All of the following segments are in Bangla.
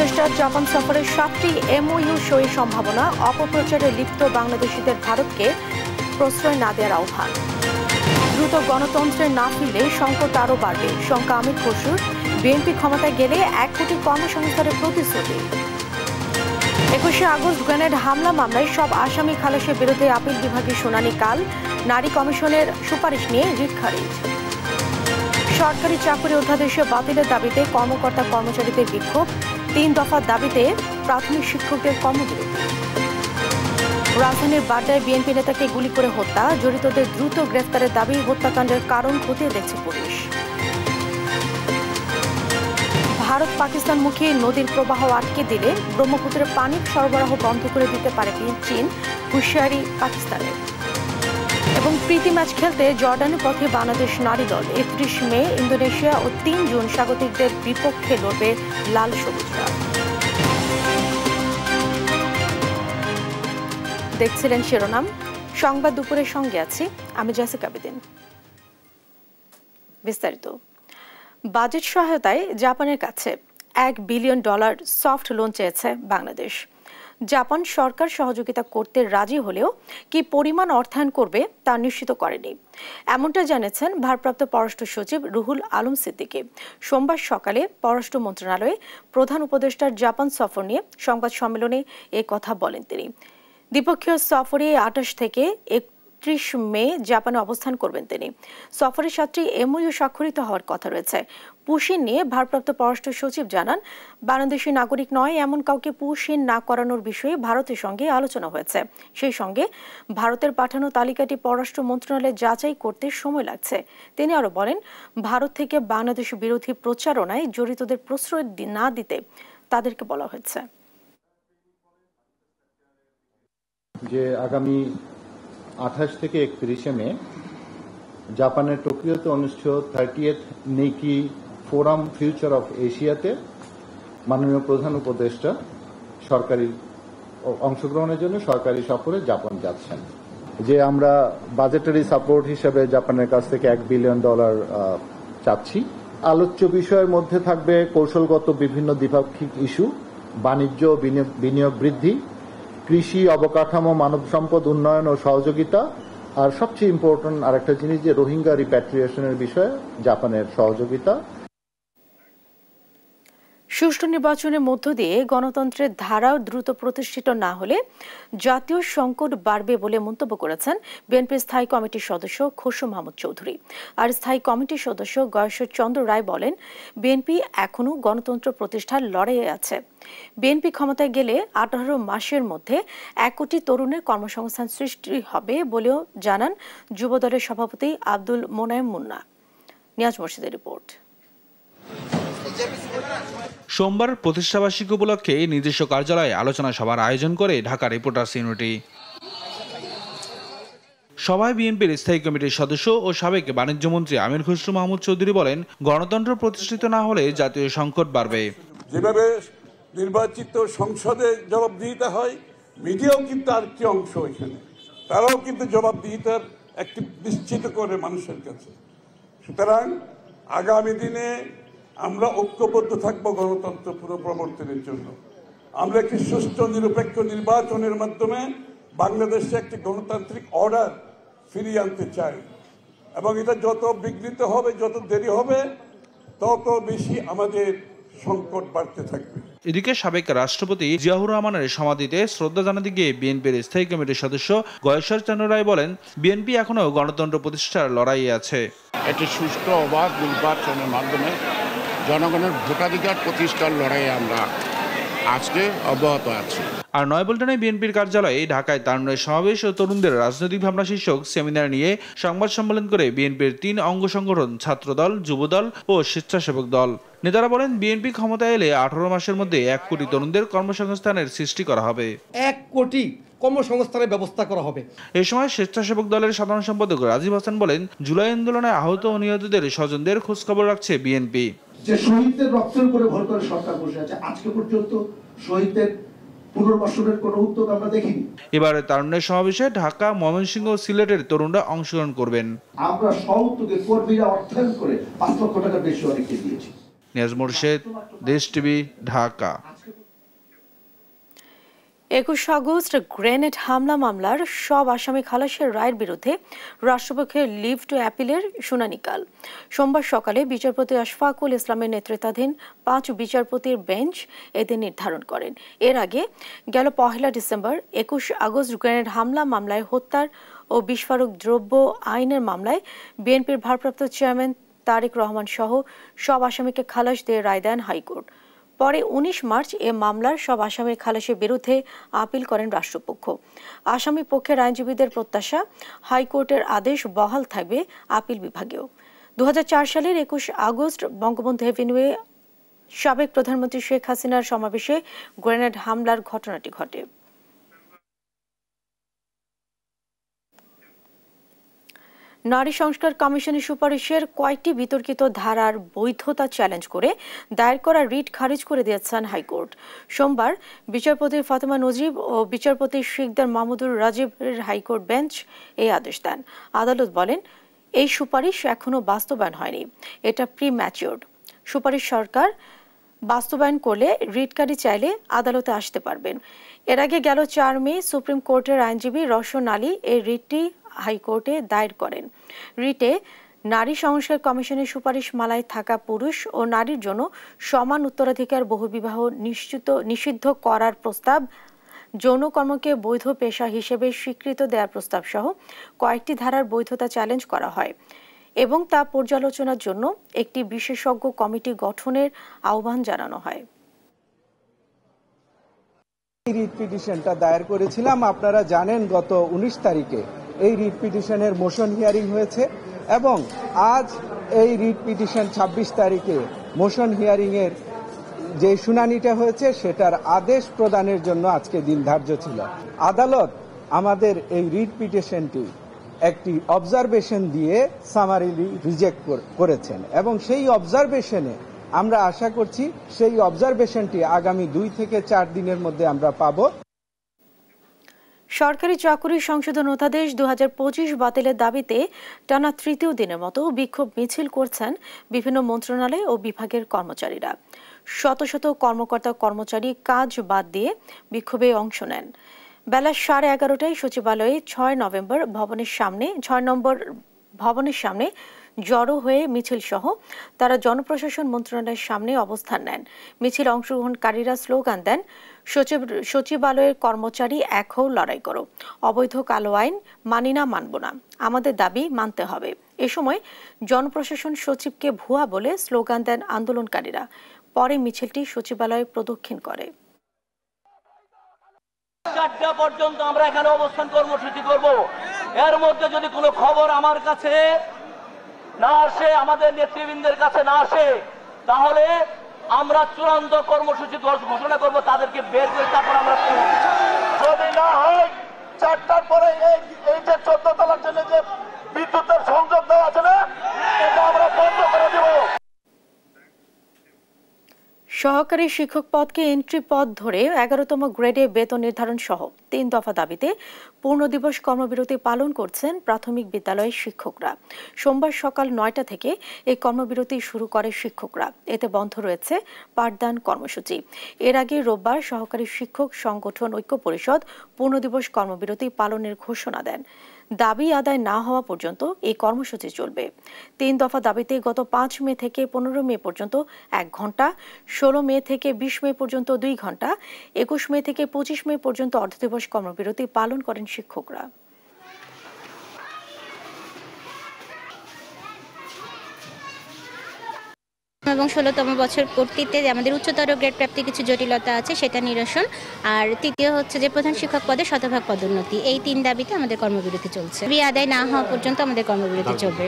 উপদেষ্টার জাপান সফরের 7টি এমওইউ সইয়ের সম্ভাবনা, অপপ্রচারে লিপ্ত বাংলাদেশিদের ভারতকে প্রশ্রয় না দেওয়ার আহ্বান। দ্রুত গণতন্ত্রে না ফিরলে সংকট আরও বাড়বে, শঙ্কা আমির খসরুর। বিএনপি ক্ষমতায় গেলে 1 কোটি কর্মসংস্থানের প্রতিশ্রুতি। 21শে আগস্ট গ্রেনেড হামলা মামলায় সব আসামি খালাসের বিরুদ্ধে আপিল বিভাগের শুনানি কাল। নারী কমিশনের সুপারিশ নিয়ে রিট খারিজ। সরকারি চাকরি অধ্যাদেশে বাতিলের দাবিতে কর্মকর্তা কর্মচারীদের বিক্ষোভ। 3 দফার দাবিতে প্রাথমিক শিক্ষকদের কর্মবিরতি। রাজধানীর বাড্ডায় বিএনপি নেতাকে গুলি করে হত্যা, জড়িতদের দ্রুত গ্রেফতারের দাবি। হত্যাকাণ্ডের কারণ খতিয়ে দেখছে পুলিশ। ভারত পাকিস্তানমুখী নদীর প্রবাহ আটকে দিলে ব্রহ্মপুত্রের পানি সরবরাহ বন্ধ করে দিতে পারে চীন, হুঁশিয়ারি পাকিস্তানের। এবং প্রীতি ম্যাচ খেলতে জর্ডানের পথে বাংলাদেশ নারী দল। 31 মে ইন্দোনেশিয়া ও 3 জুন স্বাগতিকদের বিপক্ষে লড়বে লাল সবুজরা। দেখছিলেন শিরোনাম। সংবাদ দুপুরের সঙ্গে আছি আমি জেসিকা বিদিন। বিস্তারিত। বাজেট সহায়তায় জাপানের কাছে $1 বিলিয়ন সফট লোন চেয়েছে বাংলাদেশ। জাপান সরকার সহযোগিতা করতে রাজি হলেও কি পরিমাণ অর্থায়ন করবে তা নিশ্চিত করেনি, এমনটা জানিয়েছেন ভারপ্রাপ্ত পররাষ্ট্র সচিব রুহুল আলম সিদ্দিকী। সোমবার সকালে পররাষ্ট্র মন্ত্রণালয়ে প্রধান উপদেষ্টার জাপান সফর নিয়ে সংবাদ সম্মেলনে এ কথা বলেন তিনি। দ্বিপক্ষীয় সফরে 28 থেকে 31 মে জাপানে অবস্থান করবেন তিনি। সফরে 7টি এমওইউ স্বাক্ষরিত হওয়ার কথা রয়েছে। পুশিন নিয়ে ভারপ্রাপ্ত পররাষ্ট্র সচিব জানান, বাংলাদেশি নাগরিক নয় এমন কাউকে পুশিন না করানোর বিষয়ে ভারতের সঙ্গে আলোচনা হয়েছে। সেই সঙ্গে ভারতের পাঠানো তালিকাটি পররাষ্ট্র মন্ত্রণালয়ে যাচাই করতে সময় লাগছে। তিনি আরও বলেন, ভারত থেকে বাংলাদেশ বিরোধী প্রচারণায় জড়িতদের প্রশ্রয় না দিতে তাদেরকে বলা হয়েছে। যে আগামী 28 থেকে 31 মে জাপানের টোকিওতে অনুষ্ঠিত 30th নেকি ফোরাম ফিউচার অফ এশিয়াতে মাননীয় প্রধান উপদেষ্টা সরকারি অংশগ্রহণের জন্য সরকারি সফরে জাপান যাচ্ছেন। যে আমরা বাজেটারি সাপোর্ট হিসেবে জাপানের কাছ থেকে $1 বিলিয়ন চাচ্ছি। আলোচ্য বিষয়ের মধ্যে থাকবে কৌশলগত বিভিন্ন দ্বিপাক্ষিক ইস্যু, বাণিজ্য বিনিয়োগ বৃদ্ধি, কৃষি, অবকাঠামো, মানব সম্পদ উন্নয়ন ও সহযোগিতা, আর সবচেয়ে ইম্পর্টেন্ট আরেকটা জিনিস যে রোহিঙ্গা রিপ্যাট্রিয়েশনের বিষয়ে জাপানের সহযোগিতা। সুষ্ঠু নির্বাচনের মধ্য দিয়ে গণতন্ত্রের ধারাও দ্রুত প্রতিষ্ঠিত না হলে জাতীয় সংকট বাড়বে বলে মন্তব্য করেছেন বিএনপির স্থায়ী কমিটির সদস্য খসরু মাহমুদ চৌধুরী। আর স্থায়ী কমিটির সদস্য গয়েশ্বর চন্দ্র রায় বলেন, বিএনপি এখনও গণতন্ত্র প্রতিষ্ঠার লড়াইয়ে আছে। বিএনপি ক্ষমতায় গেলে 18 মাসের মধ্যে 1 কোটি তরুণের কর্মসংস্থান সৃষ্টি হবে বলেও জানান যুবদলের সভাপতি আব্দুল মোনায়েম মুন্না। নিয়াজ মুর্শিদের রিপোর্ট। সোমবার প্রতিষ্ঠাবার্ষিকী উপলক্ষে নিজস্ব কার্যালয়ে আলোচনা সভার আয়োজন করে ঢাকা রিপোর্টার্স ইউনিটি। সভায় বিএনপির স্থায়ী কমিটির সদস্য ও সাবেক বাণিজ্যমন্ত্রী আমির খসরু মাহমুদ চৌধুরী বলেন, গণতন্ত্র প্রতিষ্ঠিত না হলে জাতীয় সংকট বাড়বে। যেভাবে নির্বাচিত সংসদে জবাবদিহিতা হয়, মিডিয়াও কিন্তু আরেকটি অংশ, এখানে তারাও কিন্তু জবাবদিহিতার একটি নিশ্চিত করে মানুষের কাছে। সুতরাং আগামী দিনে আমরা ঐক্যবদ্ধ থাকবো গণতন্ত্র পুনঃপ্রবর্তনের জন্য। আমরা একটি সুষ্ঠু নিরপেক্ষ নির্বাচনের মাধ্যমে বাংলাদেশে একটি গণতান্ত্রিক অর্ডার ফিরিয়ে আনতে চাই, এবং এটা যত বিঘ্নিত হবে, যত দেরি হবে, তত বেশি আমাদের সংকট বাড়তে থাকবে। এদিকে সাবেক রাষ্ট্রপতি জিয়াউর রহমানের সমাধিতে শ্রদ্ধা জানাতে গিয়ে বিএনপির স্থায়ী কমিটির সদস্য গয়েশ্বর চন্দ্র রায় বলেন, বিএনপি এখনো গণতন্ত্র প্রতিষ্ঠার লড়াইয়ে আছে। একটি সুষ্ঠু অবাধ নির্বাচনের মাধ্যমে জনগণের ভোটাধিকার প্রতিষ্ঠার লড়াইয়ে আমরা আজকে অব্যাহত আছি। আর নয়াপল্টনে বিএনপির কার্যালয়ে ঢাকায় তারুণ্যের সমাবেশ ও তরুণদের রাজনৈতিক ভাবনা শীর্ষক সেমিনার নিয়ে সংবাদ সম্মেলন করে বিএনপির 3 অঙ্গ সংগঠন ছাত্রদল, যুবদল ও স্বেচ্ছাসেবক দল। নেতারা বলেন, বিএনপি ক্ষমতায় এলে 18 মাসের মধ্যে 1 কোটি তরুণদের কর্মসংস্থানের সৃষ্টি করা হবে। 1 কোটি কর্মসংস্থানের ব্যবস্থা করা হবে। এই সময় স্বেচ্ছাসেবক দলের সাধারণ সম্পাদক রাজীব হাসান বলেন, জুলাই আন্দোলনে আহত ও নিহতদের স্বজনদের খোঁজখবর রাখছে বিএনপি। যে শহীদদের রক্তের উপরে ভর করে সরকার বসে আছে, আজকে পর্যন্ত শহীদদের পুনর্বাসনের কোনো উদ্যোগ আমরা দেখিনি। এবারে তারুণ্যের সমাবেশে ঢাকা, ময়মনসিংহ ও সিলেটের তরুণরা অংশগ্রহণ করবেন। আমরা সহযোগে কর্মীরা অর্থায়ন করে 5 লক্ষ টাকা বেশি অনেককে দিয়েছি। নিয়াজ মুর্শিদ, দেশ টিভি, ঢাকা। 21 আগস্ট গ্রেনেড হামলা মামলার সব আসামি খালাসের রায়ের বিরুদ্ধে রাষ্ট্রপক্ষের লিভ টু অ্যাপিলের শুনানিকাল সোমবার সকালে বিচারপতি আশফাকুল ইসলামের নেতৃত্বাধীন 5 বিচারপতির বেঞ্চ এদিন নির্ধারণ করেন। এর আগে গেল 1 ডিসেম্বর 21 আগস্ট গ্রেনেড হামলা মামলায় হত্যার ও বিস্ফোরক দ্রব্য আইনের মামলায় বিএনপির ভারপ্রাপ্ত চেয়ারম্যান তারেক রহমান সহ সব আসামিকে খালাস দিয়ে রায় দেন হাইকোর্ট। পরে 19 মার্চ এ মামলার সব আসামির খালাসের বিরুদ্ধে আপিল করেন রাষ্ট্রপক্ষ। আসামি পক্ষের আইনজীবীদের প্রত্যাশা হাইকোর্টের আদেশ বহাল থাকবে আপিল বিভাগেও। 2004 সালের 21 আগস্ট বঙ্গবন্ধু এভিনিউয়ে সাবেক প্রধানমন্ত্রী শেখ হাসিনার সমাবেশে গ্রেনেড হামলার ঘটনাটি ঘটে। নারী সংস্কার কমিশনের সুপারিশের কয়েকটি বিতর্কিত ধারার বৈধতা চ্যালেঞ্জ করে দায়ের করা রিট খারিজ করে দিয়েছেন হাইকোর্ট। সোমবার বিচারপতি ফাতেমা নজিব ও বিচারপতি শিকদার মাহমুদুর রাজীবের হাইকোর্ট বেঞ্চ এই আদেশ দেন। আদালত বলেন, এই সুপারিশ এখনো বাস্তবায়ন হয়নি, এটা প্রিম্যাচিওরড। সুপারিশ সরকার বাস্তবায়ন করলে রিটকারী চাইলে আদালতে আসতে পারবেন। এর আগে গেল 4 মে সুপ্রিম কোর্টের আইনজীবী রওশন আলী এই রিটটি হাইকোর্টে দায়ের করেন। রিটে নারী সংস্কার কমিশনের সুপারিশ মালায় থাকা পুরুষ ও নারীর জন্য সমান উত্তরাধিকার বহুবিবাহ নিষিদ্ধ করার প্রস্তাব, যৌন কর্মকে বৈধ পেশা হিসেবে স্বীকৃত দেওয়ার প্রস্তাব সহ কয়েকটি ধারার বৈধতা চ্যালেঞ্জ করা হয় এবং তা পর্যালোচনার জন্য একটি বিশেষজ্ঞ কমিটি গঠনের আহ্বান জানানো হয়। রিট পিটিশনটা দায়ের করেছিলাম, আপনারা জানেন গত 19 তারিখে এই রিট পিটিশনের মোশন হিয়ারিং হয়েছে এবং আজ এই রিট পিটিশন 26 তারিখে মোশন হিয়ারিং এর যে শুনানিটা হয়েছে সেটার আদেশ প্রদানের জন্য আজকে দিন ধার্য ছিল। আদালত আমাদের এই রিট পিটিশনটি একটি অবজারভেশন দিয়ে সামারিলি রিজেক্ট করেছেন এবং সেই অবজারভেশনে আমরা আশা করছি সেই অবজারভেশনটি আগামী 2 থেকে 4 দিনের মধ্যে আমরা পাবো। সরকারি চাকুরি সংশোধন অধ্যাদেশ 2025 বাতিলের দাবিতে টানা তৃতীয় দিনের মতো বিক্ষোভ মিছিল করছেন বিভিন্ন মন্ত্রণালয় ও বিভাগের কর্মচারীরা। শত শত কর্মকর্তা কর্মচারী কাজ বাদ দিয়ে বিক্ষোভে অংশ নেন। বেলা 11:30টায় সচিবালয়ে 6 নম্বর ভবনের সামনে জড়ো হয়ে মিছিল সহ তারা জনপ্রশাসন মন্ত্রণালয়ের সামনে অবস্থান নেন। মিছিলে অংশগ্রহণকারীরা স্লোগান দেন, সচিবালয়ের কর্মচারী এক হও, লড়াই করো, অবৈধ কালো আইন মানি না, মানব না, আমাদের দাবি মানতে হবে। এ সময় জনপ্রশাসন সচিবকে ভুয়া বলে স্লোগান দেন আন্দোলনকারীরা। পরে মিছিলটি সচিবালয় প্রদক্ষিণ করে। 4টা পর্যন্ত আমরা এখানে অবস্থান কর্মসূচি করব। এর মধ্যে যদি কোনো খবর আমার কাছে না আসে, আমাদের নেতৃবৃন্দের কাছে না আসে, তাহলে আমরা চূড়ান্ত কর্মসূচি ঘোষণা করব, তাদেরকে বের করে তারপর আমরা যদি না হয় 4টার পরে এই যে 14 তলার জন্য যে বিদ্যুতের সংযোগ দেওয়া আছে না, এটা আমরা বন্ধ করে দেব। সহকারী শিক্ষক পদকে এন্ট্রি পদ ধরে 11তম গ্রেডে বেতন নির্ধারণ সহ 3 দফা দাবিতে পূর্ণ দিবস কর্মবিরতি পালন করছেন প্রাথমিক বিদ্যালয়ের শিক্ষকরা। সোমবার সকাল 9টা থেকে এই কর্মবিরতি শুরু করে শিক্ষকরা। এতে বন্ধ রয়েছে পাঠদান কর্মসূচি। এর আগে রোববার সহকারী শিক্ষক সংগঠন ঐক্য পরিষদ পূর্ণ দিবস কর্মবিরতি পালনের ঘোষণা দেন। দাবি আদায় না হওয়া পর্যন্ত এই কর্মসূচি চলবে। 3 দফা দাবিতে গত 5 মে থেকে 15 মে পর্যন্ত 1 ঘন্টা, 16 মে থেকে 20 মে পর্যন্ত 2 ঘন্টা, 21 মে থেকে 25 মে পর্যন্ত অর্ধদিবস কর্মবিরতি পালন করেন শিক্ষকরা। এবং 16তম বছর কর্তৃত্বে আমাদের উচ্চতর গ্রেড প্রাপ্তি কিছু জটিলতা আছে, সেটা নিরসন। আর তৃতীয় হচ্ছে যে প্রধান শিক্ষক পদে শতভাগ পদোন্নতি। এই 3 দাবিতে আমাদের কর্মবিরতি চলছে। দাবি আদায় না হওয়া পর্যন্ত আমাদের কর্মবিরতি চলবে।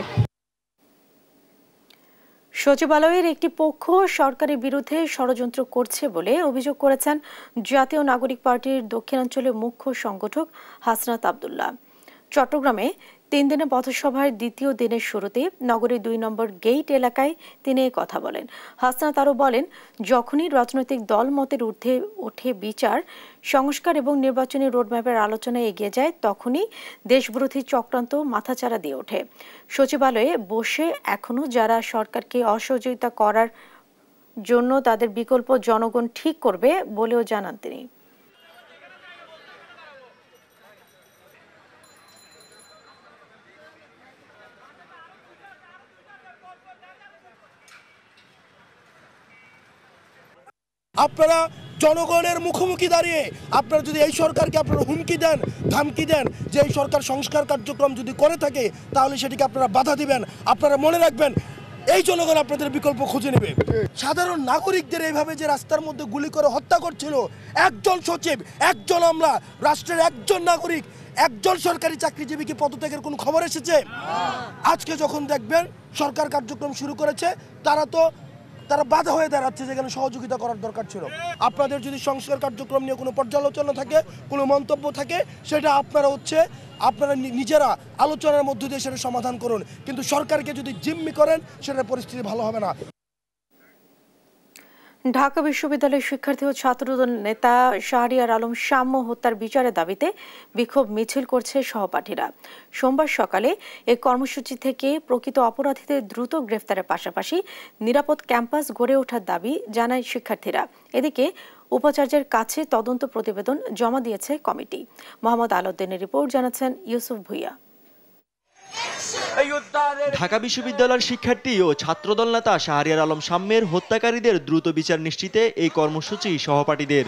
সচিবালয়ের একটি পক্ষ সরকারের বিরুদ্ধে ষড়যন্ত্র করছে বলে অভিযোগ করেছেন জাতীয় নাগরিক পার্টির দক্ষিণাঞ্চলের মুখ্য সংগঠক হাসনাত আব্দুল্লাহ। চট্টগ্রামে 3 দিনের পথসভার দ্বিতীয় দিনের শুরুতে নগরীর 2 নম্বর গেইট এলাকায় তিনি এই কথা বলেন। হাসনাত আরও বলেন, যখনই রাজনৈতিক দল মতের ঊর্ধ্বে ওঠে বিচার, সংস্কার এবং নির্বাচনী রোডম্যাপের আলোচনায় এগিয়ে যায়, তখনই দেশবিরোধী চক্রান্ত মাথাচাড়া দিয়ে ওঠে। সচিবালয়ে বসে এখনও যারা সরকারকে অসহযোগিতা করার জন্য তাদের বিকল্প জনগণ ঠিক করবে বলেও জানান তিনি। আপনারা জনগণের মুখোমুখি দাঁড়িয়ে আপনারা যদি এই সরকারকে আপনারা হুমকি দেন, ধামকি দেন যে এই সরকার সংস্কার কার্যক্রম যদি করে থাকে তাহলে সেটিকে আপনারা বাধা দিবেন। আপনারা মনে রাখবেন এই জনগণ আপনাদের বিকল্প খুঁজে নেবে। সাধারণ নাগরিকদের এইভাবে যে রাস্তার মধ্যে গুলি করে হত্যা করছিল, একজন সচিব, একজন আমলা, রাষ্ট্রের একজন নাগরিক, একজন সরকারি চাকরিজীবীকে পদত্যাগের কোনো খবর এসেছে? আজকে যখন দেখবেন সরকার কার্যক্রম শুরু করেছে তারা বাধা হয়ে দাঁড়াচ্ছে, যেখানে সহযোগিতা করার দরকার ছিল। আপনাদের যদি সংস্কার কার্যক্রম নিয়ে কোনো পর্যালোচনা থাকে, কোনো মন্তব্য থাকে, সেটা আপনারা নিজেরা আলোচনার মধ্য দিয়ে সেটা সমাধান করুন, কিন্তু সরকারকে যদি জিম্মি করেন সেটার পরিস্থিতি ভালো হবে না। ঢাকা বিশ্ববিদ্যালয়ের শিক্ষার্থী ও ছাত্রদল নেতা শাহরিয়ার আলম শাম্য হত্যার বিচারের দাবিতে বিক্ষোভ মিছিল করছে সহপাঠীরা। সোমবার সকালে এই কর্মসূচি থেকে প্রকৃত অপরাধীদের দ্রুত গ্রেফতারের পাশাপাশি নিরাপদ ক্যাম্পাস গড়ে ওঠার দাবি জানায় শিক্ষার্থীরা। এদিকে উপাচার্যের কাছে তদন্ত প্রতিবেদন জমা দিয়েছে কমিটি। মোহাম্মদ আলাউদ্দিনের রিপোর্ট, জানাচ্ছেন ইউসুফ ভুইয়া। ঢাকা বিশ্ববিদ্যালয়ের শিক্ষার্থী ও ছাত্রদল নেতা শাহরিয়ার আলম শাম্যের হত্যাকারীদের দ্রুত বিচার নিশ্চিতে এই কর্মসূচি সহপাঠীদের।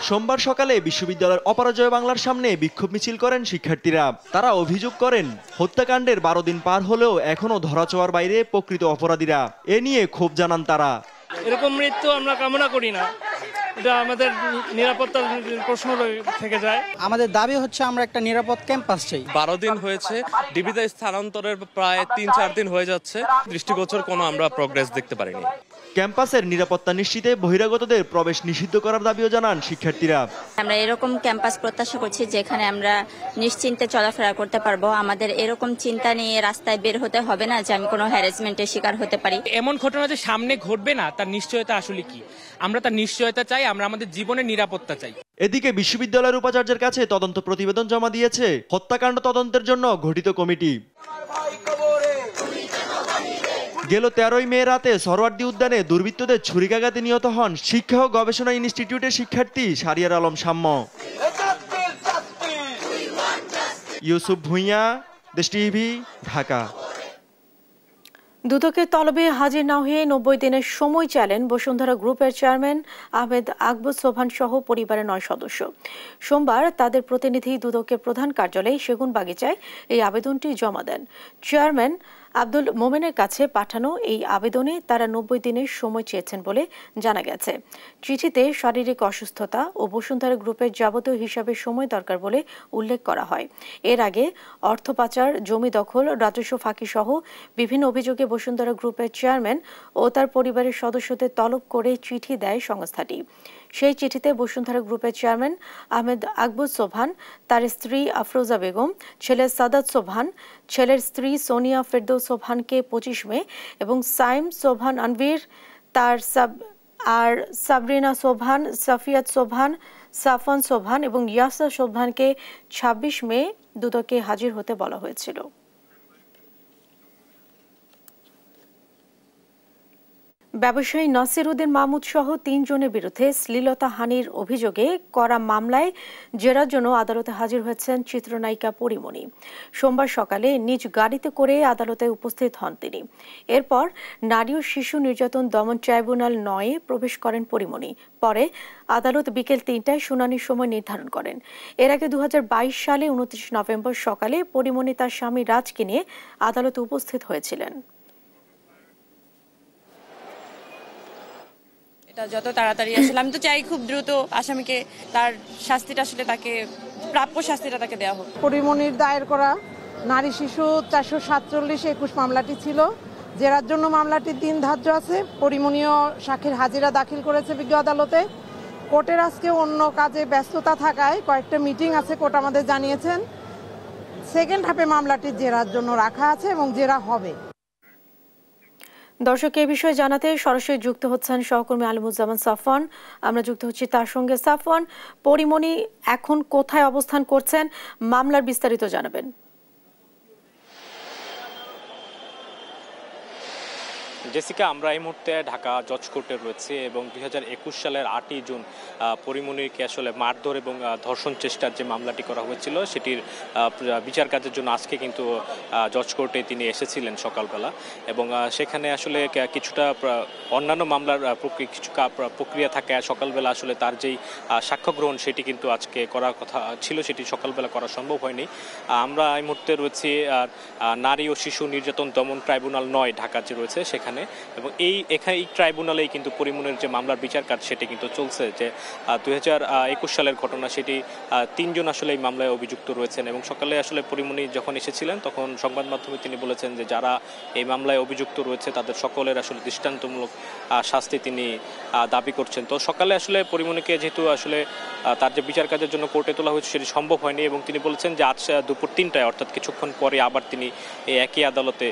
সোমবার সকালে বিশ্ববিদ্যালয়ের অপরাজয় বাংলার সামনে বিক্ষোভ মিছিল করেন শিক্ষার্থীরা। তারা অভিযোগ করেন, হত্যাকাণ্ডের 12 দিন পার হলেও এখনও ধরাছোঁয়ার বাইরে প্রকৃত অপরাধীরা। এ নিয়ে ক্ষোভ জানান তারা। এরকম মৃত্যু আমরা কামনা করি না, এটা আমাদের নিরাপত্তার প্রশ্ন থেকে যায়। আমাদের দাবি হচ্ছে আমরা একটা নিরাপদ ক্যাম্পাস চাই। 12 দিন হয়েছে, ডিবিতে স্থানান্তরের প্রায় 3-4 দিন হয়ে যাচ্ছে, দৃষ্টিগোচর কোনো আমরা প্রোগ্রেস দেখতে পারিনি। ক্যাম্পাসের নিরাপত্তা নিশ্চিতে বহিরাগতদের প্রবেশ নিষিদ্ধ করার দাবিও জানান শিক্ষার্থীরা। আমরা এরকম ক্যাম্পাস প্রত্যাশা করছি যেখানে আমরা নিশ্চিন্তে চলাফেরা করতে পারবো। আমাদের এরকম চিন্তা নিয়ে রাস্তায় বের হতে হবে না যে আমি কোনো হ্যারাসমেন্টের শিকার হতে পারি। এমন ঘটনা যে সামনে ঘটবে না তার নিশ্চয়তা আসলে কি? আমরা তার নিশ্চয়তা চাই, আমরা আমাদের জীবনের নিরাপত্তা চাই। এদিকে বিশ্ববিদ্যালয়ের উপাচার্যের কাছে তদন্ত প্রতিবেদন জমা দিয়েছে হত্যাকাণ্ড তদন্তের জন্য গঠিত কমিটি। গেল 13 মে রাতে সরওয়ার্দী উদ্যানে দুর্বৃত্তদের ছুরিকাঘাতে নিহত হন শিক্ষা ও গবেষণা ইনস্টিটিউটের শিক্ষার্থী শাহরিয়ার আলম শাম্য। ইউসুফ ভুইয়া, দেশ টিভি, ঢাকা। দুদকের তলবে হাজির না হয়ে 90 দিনের সময় চাইলেন বসুন্ধরা গ্রুপের চেয়ারম্যান আহমেদ আকবর সোবহান সহ পরিবারের 9 সদস্য। সোমবার তাদের প্রতিনিধি দুদকের প্রধান কার্যালয়ে সেগুনবাগিচায় এই আবেদনটি জমা দেন। চেয়ারম্যান আব্দুল মোমেনের কাছে পাঠানো এই আবেদনে তারা 90 দিনের সময় চেয়েছেন বলে জানা গেছে। চিঠিতে শারীরিক অসুস্থতা ও বসুন্ধরা গ্রুপের যাবতীয় হিসাবে সময় দরকার বলে উল্লেখ করা হয়। এর আগে অর্থ পাচার, জমি দখল, রাজস্ব ফাঁকি সহ বিভিন্ন অভিযোগে বসুন্ধরা গ্রুপের চেয়ারম্যান ও তার পরিবারের সদস্যদের তলব করে চিঠি দেয় সংস্থাটি। সেই চিঠিতে বসুন্ধরা গ্রুপের চেয়ারম্যান আহমেদ আকবর সোবহান, তার স্ত্রী আফরোজা বেগম, ছেলে সাদাত সোবহান, ছেলের স্ত্রী সোনিয়া ফেরদৌস সোবহানকে 25 মে এবং সাইম সোবহান আনভীর, তার সাবরিনা সোবহান, সাফিয়াত সোবহান, সাফান সোবহান এবং ইয়াসা সোবহানকে 26 মে দুদকে হাজির হতে বলা হয়েছিল। ব্যবসায়ী নাসির উদ্দিন মাহমুদ সহ 3 জনের বিরুদ্ধে শ্লীলতাহানির অভিযোগে করা মামলায় জেরার জন্য আদালতে হাজির হয়েছেন চিত্রনায়িকা পরিমণি। সোমবার সকালে নিজ গাড়িতে করে আদালতে উপস্থিত হন তিনি। এরপর নারী ও শিশু নির্যাতন দমন ট্রাইব্যুনাল 9-এ প্রবেশ করেন পরিমণি। পরে আদালত বিকেল 3টায় শুনানির সময় নির্ধারণ করেন। এর আগে 2022 সালে 29 নভেম্বর সকালে পরিমণি তার স্বামী রাজকে নিয়ে আদালতে উপস্থিত হয়েছিলেন। যত তাড়াতাড়ি আসলে আমি তো চাই খুব দ্রুত আসামিকে তার শাস্তিটা আসলে তাকে প্রাপ্য শাস্তিটা তাকে দেওয়া হোক। পরিমণির দায়ের করা নারী শিশু 447-21 মামলাটি ছিল। জেরার জন্য মামলাটির দিন ধার্য আছে। পরিমণিও সাক্ষীর হাজিরা দাখিল করেছে বিজ্ঞ আদালতে। কোর্টের আজকে অন্য কাজে ব্যস্ততা থাকায় কয়েকটা মিটিং আছে, কোর্ট আমাদের জানিয়েছেন। সেকেন্ড হাফে মামলাটি জেরার জন্য রাখা আছে এবং জেরা হবে। দর্শক, এই বিষয়ে জানাতে সরাসরি যুক্ত হচ্ছেন সহকর্মী আলিমুজ্জামান সাফওয়ান। আমরা যুক্ত হচ্ছি তার সঙ্গে। সাফওয়ান, পরিমণি এখন কোথায় অবস্থান করছেন, মামলার বিস্তারিত জানাবেন। জেসিকা, আমরা এই মুহূর্তে ঢাকা জজ কোর্টে রয়েছে এবং 2021 সালের 8ই জুন পরিমণিকে আসলে মারধর এবং ধর্ষণ চেষ্টার যে মামলাটি করা হয়েছিল সেটির বিচার কাজের জন্য আজকে কিন্তু জজ কোর্টে তিনি এসেছিলেন সকালবেলা এবং সেখানে আসলে কিছুটা অন্যান্য মামলার কিছু প্রক্রিয়া থাকে সকালবেলা আসলে তার যেই সাক্ষ্য গ্রহণ সেটি কিন্তু আজকে করার কথা ছিল, সেটি সকালবেলা করা সম্ভব হয়নি। আমরা এই মুহূর্তে রয়েছি নারী ও শিশু নির্যাতন দমন ট্রাইব্যুনাল 9 ঢাকা যে রয়েছে সেখানে, এবং এই ট্রাইব্যুনালেই কিন্তু পরিমণির যে মামলার বিচার কাজ সেটি কিন্তু চলছে। যে 2021 সালের ঘটনা, সেটি 3 জন আসলে এই মামলায় অভিযুক্ত রয়েছেন এবং সকালে আসলে পরিমণি যখন এসেছিলেন তখন সংবাদ মাধ্যমে তিনি বলেছেন যে যারা এই মামলায় অভিযুক্ত রয়েছে তাদের সকলের আসলে দৃষ্টান্তমূলক শাস্তি তিনি দাবি করছেন। তো সকালে আসলে পরিমণিকে যেহেতু আসলে তার যে বিচার কাজের জন্য কোর্টে তোলা হয়েছে সেটি সম্ভব হয়নি এবং তিনি বলেছেন যে আজ দুপুর 3টায় অর্থাৎ কিছুক্ষণ পরে আবার তিনি এই একই আদালতে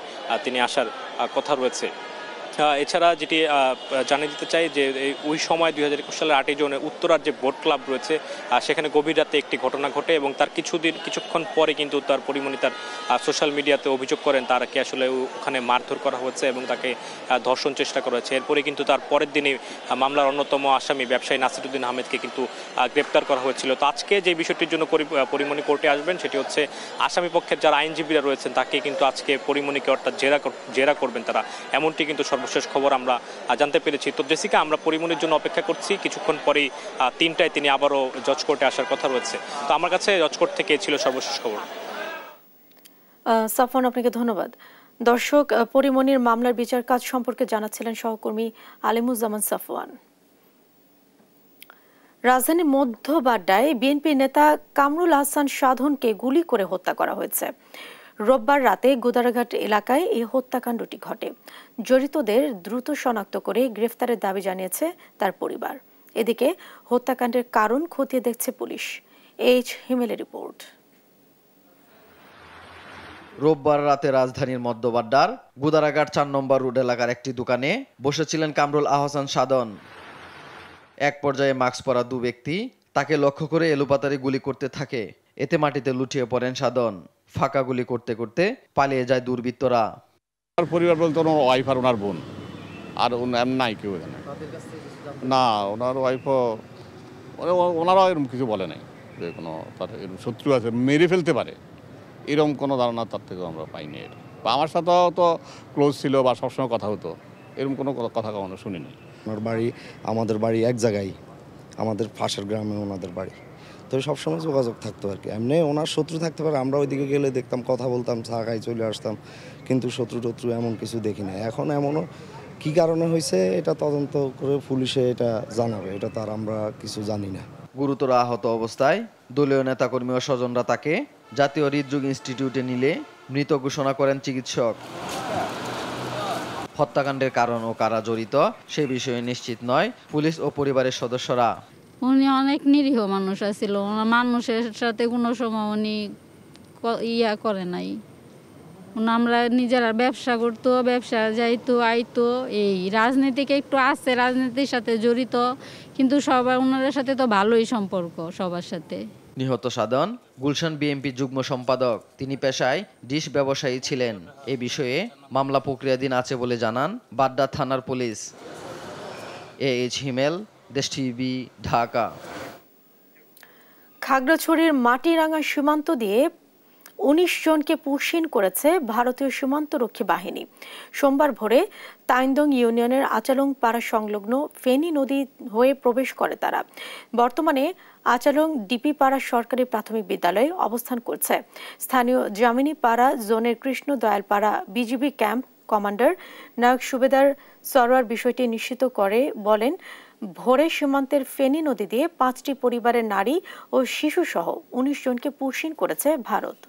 তিনি আসার কথা রয়েছে। এছাড়া যেটি জানিয়ে দিতে চাই যে ওই সময় 2021 সালের 8ই জুনে উত্তরার যে বোট ক্লাব রয়েছে সেখানে গভীর রাতে একটি ঘটনা ঘটে এবং তার কিছুক্ষণ পরে কিন্তু তার পরিমণি তার সোশ্যাল মিডিয়াতে অভিযোগ করেন তাকে আসলে ওখানে মারধর করা হয়েছে এবং তাকে ধর্ষণ চেষ্টা করা হয়েছে। এরপরে কিন্তু তার পরের দিনই মামলার অন্যতম আসামি ব্যবসায়ী নাসিরউদ্দিন আহমেদকে কিন্তু গ্রেপ্তার করা হয়েছিল। তো আজকে যে বিষয়টির জন্য পরিমণি কোর্টে আসবেন সেটি হচ্ছে আসামি পক্ষের যারা আইনজীবীরা রয়েছেন তাকে কিন্তু আজকে পরিমণিকে অর্থাৎ জেরা করবেন তারা, এমনটি কিন্তু সর্বশেষ খবর আমরা জানতে পেরেছি। তো জেসিকা, আমরা পরিমণির জন্য অপেক্ষা করছি, কিছুক্ষণ পরেই 3টায় তিনি আবারও জজ কোর্টে আসার কথা রয়েছে। তো আমার কাছে জজ কোর্ট থেকে ছিল সর্বশেষ খবর। সাফওয়ান, আপনাকে ধন্যবাদ। দর্শক, পরিমণির মামলার বিচার কাজ সম্পর্কে জানাচ্ছিলেন সহকর্মী আলিমুজ্জামান সাফওয়ান। রাজধানীর মধ্যবাড্ডায় বিএনপি নেতা কামরুল আহসান সাধনকে গুলি করে হত্যা করা হয়েছে। রোববার রাতে গোদারাঘাট এলাকায় এই হত্যাকাণ্ডটি ঘটে। জড়িতদের দ্রুত শনাক্ত করে গ্রেফতারের দাবি জানিয়েছে তার পরিবার। এদিকে হত্যাকাণ্ডের কারণ খতিয়ে দেখছে পুলিশ। H হিমেলের report. রোববার রাতে রাজধানীর মধ্যবাড্ডার গোদারাঘাট 4 নম্বর রোড এলাকার একটি দোকানে বসেছিলেন কামরুল আহসান সাধন। এক পর্যায়ে মাস্ক পরা 2 ব্যক্তি তাকে লক্ষ্য করে এলোপাতাড়ি গুলি করতে থাকে। এতে মাটিতে লুটিয়ে পড়েন সাধন। ফাঁকা গুলি করতে করতে পালিয়ে যায় দুর্বৃত্তরা। পরিবার বলতে ওনার ওয়াইফ আর ওনার বোন, আর নাই কেউ এখানে। না, ওনার ওয়াইফও ওনারাও এরকম কিছু বলে নাই যে কোনো তার এরকম শত্রু আছে মেরে ফেলতে পারে, এরকম কোনো ধারণা তার থেকে আমরা পাইনি। এটা বা আমার সাথেও তো ক্লোজ ছিল বা সবসময় কথা হতো, এরকম কোনো কথা কখনো শুনিনি। ওনার বাড়ি আমাদের বাড়ি এক জায়গায়, আমাদের পাশের গ্রামে ওনাদের বাড়ি, তো সবসময় যোগাযোগ থাকতো আর কি। এমনি ওনার শত্রু থাকতে পারে, আমরা ওইদিকে গেলে দেখতাম, কথা বলতাম, চা খাই চলে আসতাম, কিন্তু শত্রু এমন কিছু দেখি না। এখন এমনও কী কারণে হয়েছে এটা তদন্ত করে পুলিশে এটা জানাবে, এটা তার আমরা কিছু জানি না। গুরুতর আহত অবস্থায় দলীয় নেতাকর্মী ও স্বজনরা তাকে জাতীয় হৃদরোগ ইনস্টিটিউটে নিলে মৃত ঘোষণা করেন চিকিৎসক। হত্যাকাণ্ডের কারণ ও কারা জড়িত সে বিষয়ে নিশ্চিত নয় পুলিশ ও পরিবারের সদস্যরা। উনি অনেক নিরীহ মানুষ আছিল, মানুষের সাথে কোনো সময় উনি করে নাই। আমরা নিজেরা ব্যবসা করতো, ব্যবসা যাইতো আইতো, এই রাজনীতিকে একটু আছে, রাজনীতির সাথে জড়িত, কিন্তু সবার ওনাদের সাথে তো ভালোই সম্পর্ক সবার সাথে। নিহত সাধন গুলশান বিএনপি যুগ্ম সম্পাদক। তিনি পেশায় ডিশ ব্যবসায়ী ছিলেন। এ বিষয়ে মামলা প্রক্রিয়াধীন আছে বলে জানান বাড্ডা থানার পুলিশ। এইচ হিমেল, দেশ টিভি, ঢাকা। খাগড়াছড়ির মাটিরাঙ্গা সীমান্ত দিয়ে 19 জনকে পুশিন করেছে ভারতীয় সীমান্তরক্ষী বাহিনী। সোমবার ভোরে তাইন্দং ইউনিয়নের আচালং পাড়া সংলগ্ন ফেনী নদী হয়ে প্রবেশ করে তারা। বর্তমানে আচালং ডিপি পাড়া সরকারি প্রাথমিক বিদ্যালয়ে অবস্থান করছে। স্থানীয় জামিনী পাড়া জোনের কৃষ্ণ দয়াল পাড়া বিজিবি ক্যাম্প কমান্ডার নায়ক সুবেদার সরোয়ার বিষয়টি নিশ্চিত করে বলেন, ভোরে সীমান্তের ফেনী নদী দিয়ে 5টি পরিবারের নারী ও শিশু সহ 19 জনকে পুশিন করেছে ভারত।